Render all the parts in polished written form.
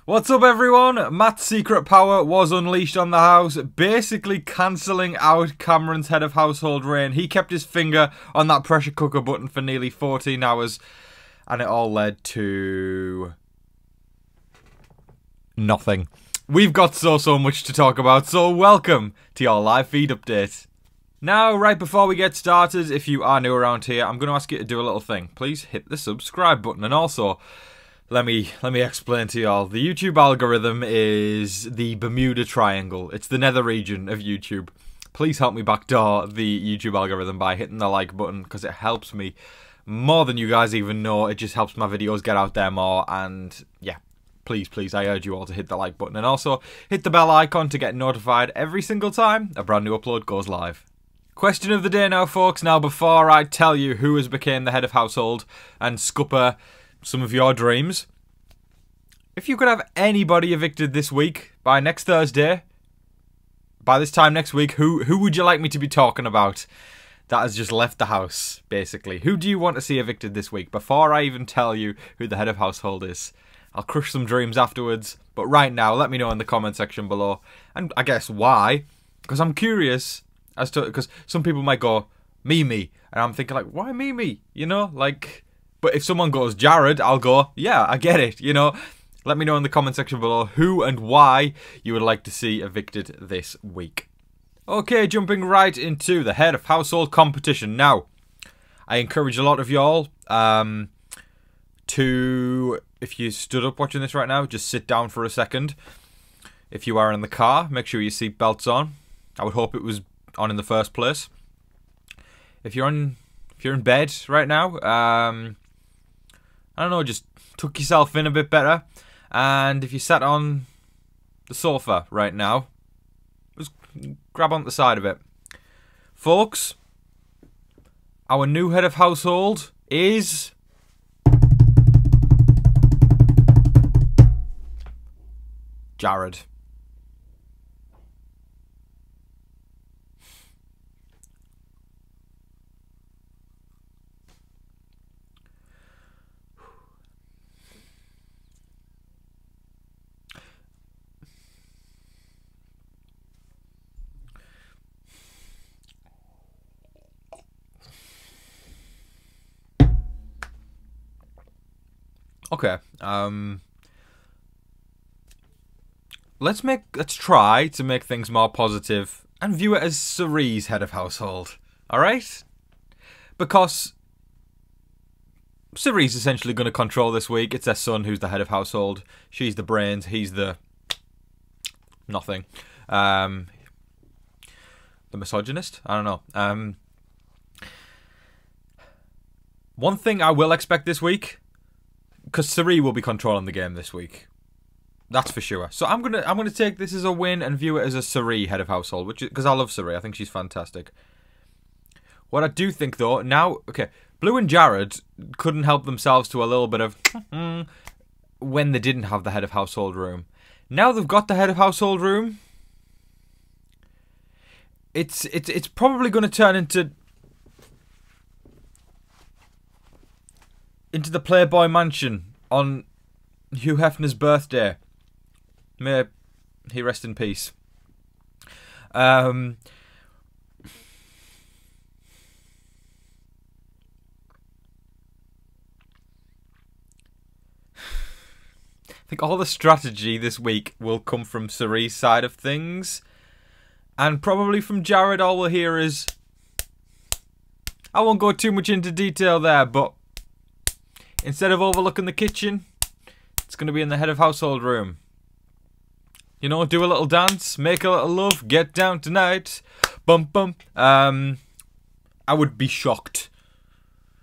What's up everyone? Matt's secret power was unleashed on the house, basically cancelling out Cameron's head of household reign. He kept his finger on that pressure cooker button for nearly 14 hours and it all led to nothing. We've got so much to talk about, so welcome to your live feed update. Now, right before we get started, if you are new around here, I'm going to ask you to do a little thing. Please hit the subscribe button, and also let me explain to y'all. The YouTube algorithm is the Bermuda Triangle. It's the nether region of YouTube. Please help me backdoor the YouTube algorithm by hitting the like button, because it helps me more than you guys even know. It just helps my videos get out there more, and yeah, please, I urge you all to hit the like button, and also hit the bell icon to get notified every single time a brand new upload goes live. Question of the day now, folks. Now, before I tell you who has become the head of household and scupper some of your dreams, if you could have anybody evicted this week by next Thursday, by this time next week, who would you like me to be talking about that has just left the house, basically? Who do you want to see evicted this week? Before I even tell you who the head of household is, I'll crush some dreams afterwards, but right now, let me know in the comment section below, and I guess why, because I'm curious as to, because some people might go, Mimi, and I'm thinking like, why Mimi, you know, like, but if someone goes Jared, I'll go, yeah, I get it, you know. Let me know in the comment section below who and why you would like to see evicted this week. Okay, jumping right into the head of household competition. Now, I encourage a lot of y'all to, if you stood up watching this right now, just sit down for a second. If you are in the car, make sure your seatbelt's on. I would hope it was on in the first place. If you're in bed right now, I don't know, just tuck yourself in a bit better. And if you sat on the sofa right now, just grab on the side of it. Folks, our new head of household is Jared. Okay, let's try to make things more positive and view it as Cerie's head of household, alright? Because Cerie's essentially going to control this week. It's their son who's the head of household. She's the brains, he's the nothing. The misogynist? I don't know. One thing I will expect this week, because Cerie will be controlling the game this week, that's for sure. So I'm gonna take this as a win and view it as a Cerie head of household, which because I love Cerie, I think she's fantastic. What I do think though, now, okay, Blue and Jared couldn't help themselves to a little bit of when they didn't have the head of household room. Now they've got the head of household room. It's probably going to turn into the Playboy Mansion on Hugh Hefner's birthday. May he rest in peace. I think all the strategy this week will come from Cerie's side of things. And probably from Jared, all we'll hear is, I won't go too much into detail there, but instead of overlooking the kitchen, it's going to be in the head of household room. You know, do a little dance, make a little love, get down tonight. Bump, bump. I would be shocked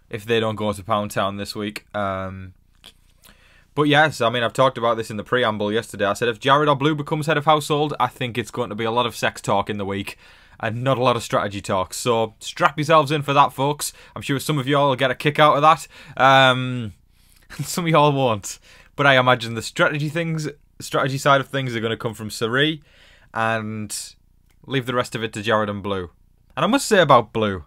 if they don't go to Pound Town this week. But yes, I mean, I've talked about this in the preamble yesterday. I said if Jared or Blue becomes head of household, I think it's going to be a lot of sex talk in the week and not a lot of strategy talk. So strap yourselves in for that, folks. I'm sure some of y'all will get a kick out of that. And some of y'all won't. But I imagine the strategy side of things are going to come from Cerie, and leave the rest of it to Jared and Blue. And I must say about Blue,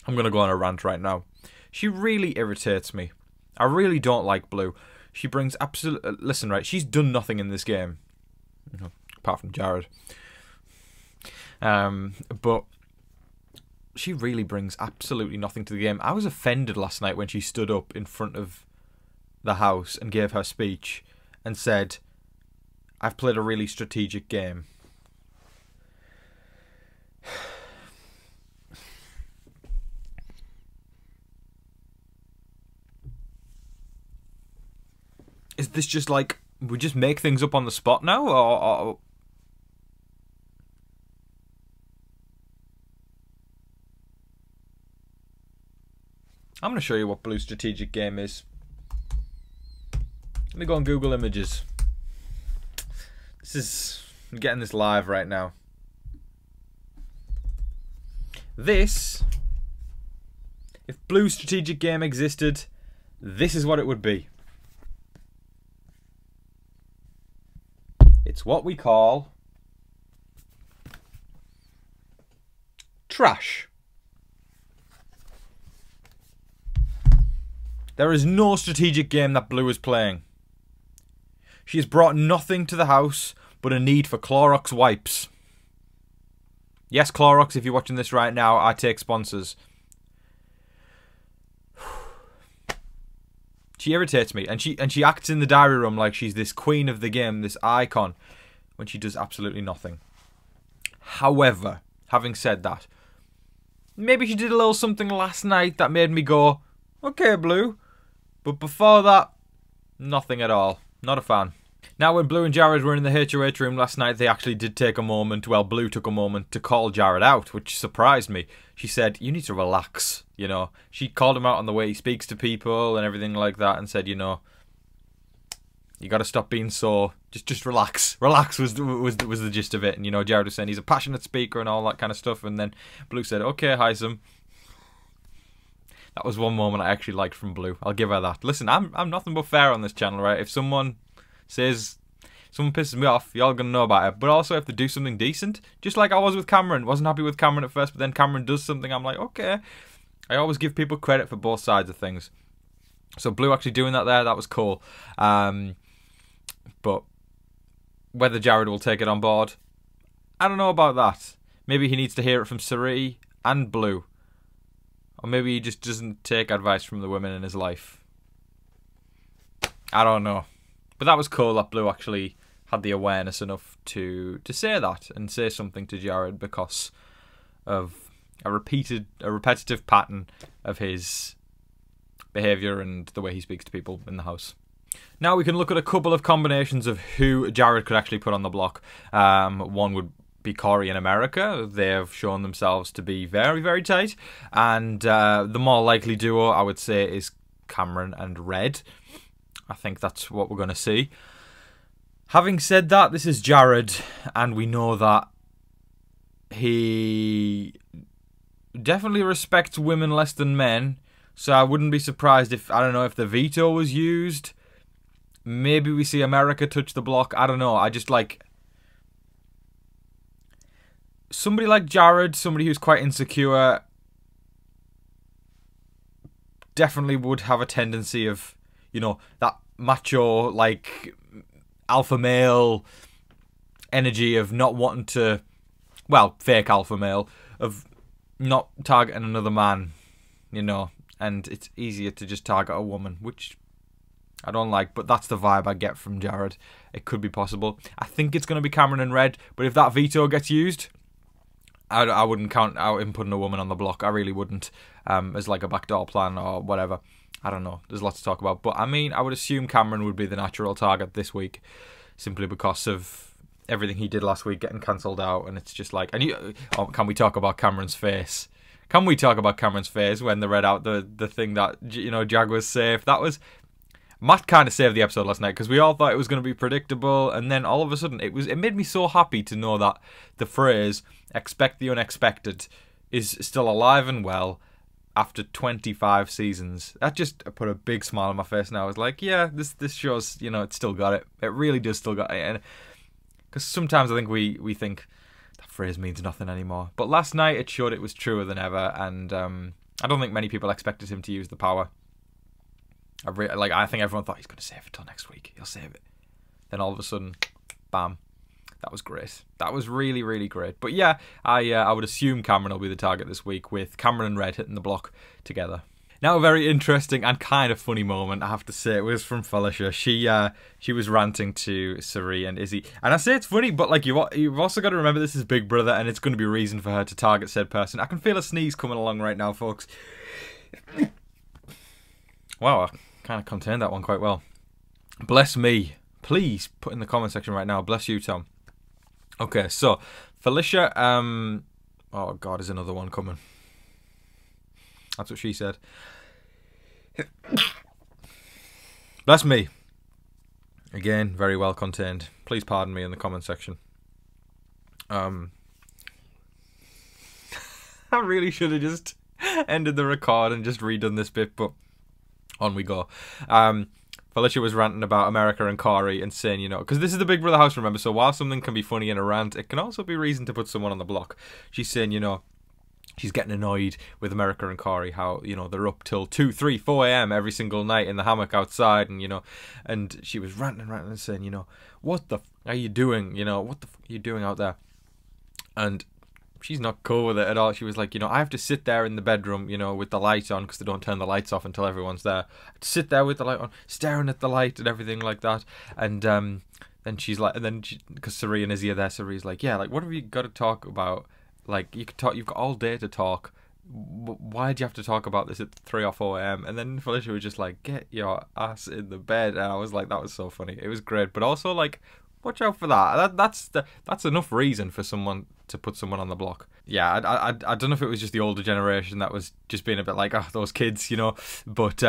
I'm going to go on a rant right now. She really irritates me. I really don't like Blue. She brings absolute... listen, right, she's done nothing in this game. Apart from Jared. But she really brings absolutely nothing to the game. I was offended last night when she stood up in front of the house and gave her speech and said, I've played a really strategic game. Is this just like, we just make things up on the spot now? Or... I'm going to show you what Blue's strategic game is. Let me go on Google Images. I'm getting this live right now. This, if Blue's strategic game existed, this is what it would be. It's what we call trash. There is no strategic game that Blue is playing. She has brought nothing to the house but a need for Clorox wipes. Yes, Clorox, if you're watching this right now, I take sponsors. She irritates me, and she acts in the diary room like she's this queen of the game, this icon, when she does absolutely nothing. However, having said that, maybe she did a little something last night that made me go, okay, Blue. But before that, nothing at all. Not a fan. Now, when Blue and Jared were in the HOH room last night, they actually did take a moment, well, Blue took a moment to call Jared out, which surprised me. She said, you need to relax, you know. She called him out on the way he speaks to people and everything like that and said, you know, you got to stop being so, just relax. Relax was the gist of it. And, you know, Jared was saying he's a passionate speaker and all that kind of stuff. And then Blue said, okay, Heisem. That was one moment I actually liked from Blue. I'll give her that. Listen, I'm nothing but fair on this channel, right? If someone pisses me off, y'all gonna know about it. But also, if they do something decent, just like I was with Cameron. Wasn't happy with Cameron at first, but then Cameron does something, I'm like, okay. I always give people credit for both sides of things. So Blue actually doing that there, that was cool. But whether Jared will take it on board, I don't know about that. Maybe he needs to hear it from Sari and Blue. Or maybe he just doesn't take advice from the women in his life. I don't know. But that was cool that Blue actually had the awareness enough to say that and say something to Jared because of a repetitive pattern of his behaviour and the way he speaks to people in the house. Now we can look at a couple of combinations of who Jared could actually put on the block. One would be Cory in America. They have shown themselves to be very, very tight. And the more likely duo, I would say, is Cameron and Red. I think that's what we're going to see. Having said that, this is Jared, and we know that he definitely respects women less than men. So I wouldn't be surprised if, I don't know, if the veto was used. Maybe we see America touch the block. I don't know. I just like... somebody like Jared, somebody who's quite insecure, definitely would have a tendency of, you know, that macho, like, alpha male energy of not wanting to, well, fake alpha male, of not targeting another man, you know, and it's easier to just target a woman, which I don't like, but that's the vibe I get from Jared. It could be possible. I think it's going to be Cameron and Red, but if that veto gets used, I wouldn't count out him putting a woman on the block. I really wouldn't, as like a backdoor plan or whatever. I don't know. There's lots to talk about. But, I mean, I would assume Cameron would be the natural target this week simply because of everything he did last week getting cancelled out. And it's just like... can we talk about Cameron's face? Can we talk about Cameron's face when they read out the thing that, you know, Jag was safe? That was... Matt kind of saved the episode last night because we all thought it was going to be predictable, and then all of a sudden it made me so happy to know that the phrase "expect the unexpected" is still alive and well after 25 seasons. That just put a big smile on my face. Now I was like, yeah, this shows, you know, it's still got it. It really does still got it. And because sometimes I think we think that phrase means nothing anymore, but last night it showed it was truer than ever, and I don't think many people expected him to use the power. I think everyone thought he's going to save it till next week. He'll save it. Then all of a sudden, bam. That was great. That was really, really great. But yeah, I would assume Cameron will be the target this week, with Cameron and Red hitting the block together. Now, a very interesting and kind of funny moment, I have to say, it was from Felicia. She was ranting to Sari and Izzy. And I say it's funny, but like you've also got to remember this is Big Brother, and it's going to be a reason for her to target said person. I can feel a sneeze coming along right now, folks. Wow, I kind of contained that one quite well. Bless me. Please put in the comment section right now. Bless you, Tom. Okay, so Felicia, oh God, there's another one coming. That's what she said. Bless me. Again, very well contained. Please pardon me in the comment section. I really should have just ended the record and just redone this bit, but on we go. Felicia was ranting about America and Cory and saying, because this is the Big Brother house, remember, so while something can be funny in a rant, it can also be reason to put someone on the block. She's saying, she's getting annoyed with America and Cory, how, they're up till 2, 3, 4 a.m. every single night in the hammock outside, and she was ranting and saying, what the f are you doing, what the f are you doing out there? And she's not cool with it at all. She was like, I have to sit there in the bedroom, with the light on, because they don't turn the lights off until everyone's there. I have to sit there with the light on, staring at the light and everything like that. And then she's like, because Sari and Izzy are there, Sari's like, yeah, like, what have you got to talk about? Like, you could talk, you've got all day to talk. Why do you have to talk about this at 3 or 4 a.m? And then Felicia was just like, get your ass in the bed. And I was like, that was so funny. It was great. But also, like, watch out for that. That's enough reason for someone to put someone on the block. Yeah, I don't know if it was just the older generation that was just being a bit like, oh, those kids, But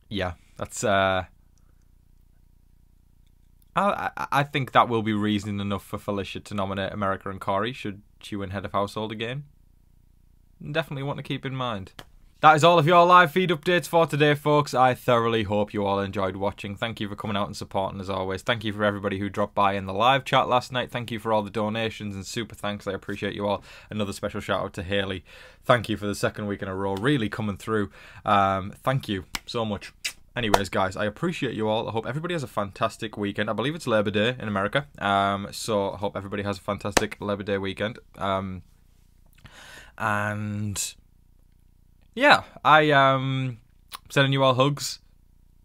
yeah, that's I think that will be reason enough for Felicia to nominate America and Cory should she win head of household again. Definitely want to keep in mind. That is all of your live feed updates for today, folks. I thoroughly hope you all enjoyed watching. Thank you for coming out and supporting as always. Thank you for everybody who dropped by in the live chat last night. Thank you for all the donations and super thanks. I appreciate you all. Another special shout out to Haley. Thank you for the second week in a row. Really coming through. Thank you so much. Anyways, guys, I appreciate you all. I hope everybody has a fantastic weekend. I believe it's Labor Day in America. So I hope everybody has a fantastic Labor Day weekend. And yeah, I sending you all hugs.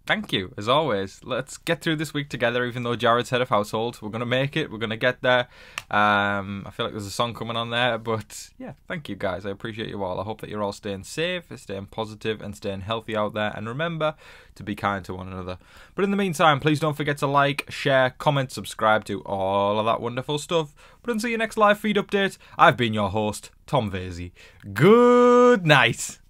Thank you, as always. Let's get through this week together, even though Jared's head of household. We're going to make it. We're going to get there. I feel like there's a song coming on there. But yeah, thank you, guys. I appreciate you all. I hope that you're all staying safe, staying positive, and staying healthy out there. And remember to be kind to one another. But in the meantime, please don't forget to like, share, comment, subscribe to all of that wonderful stuff. But until your next live feed update, I've been your host, Tom Vasey. Good night.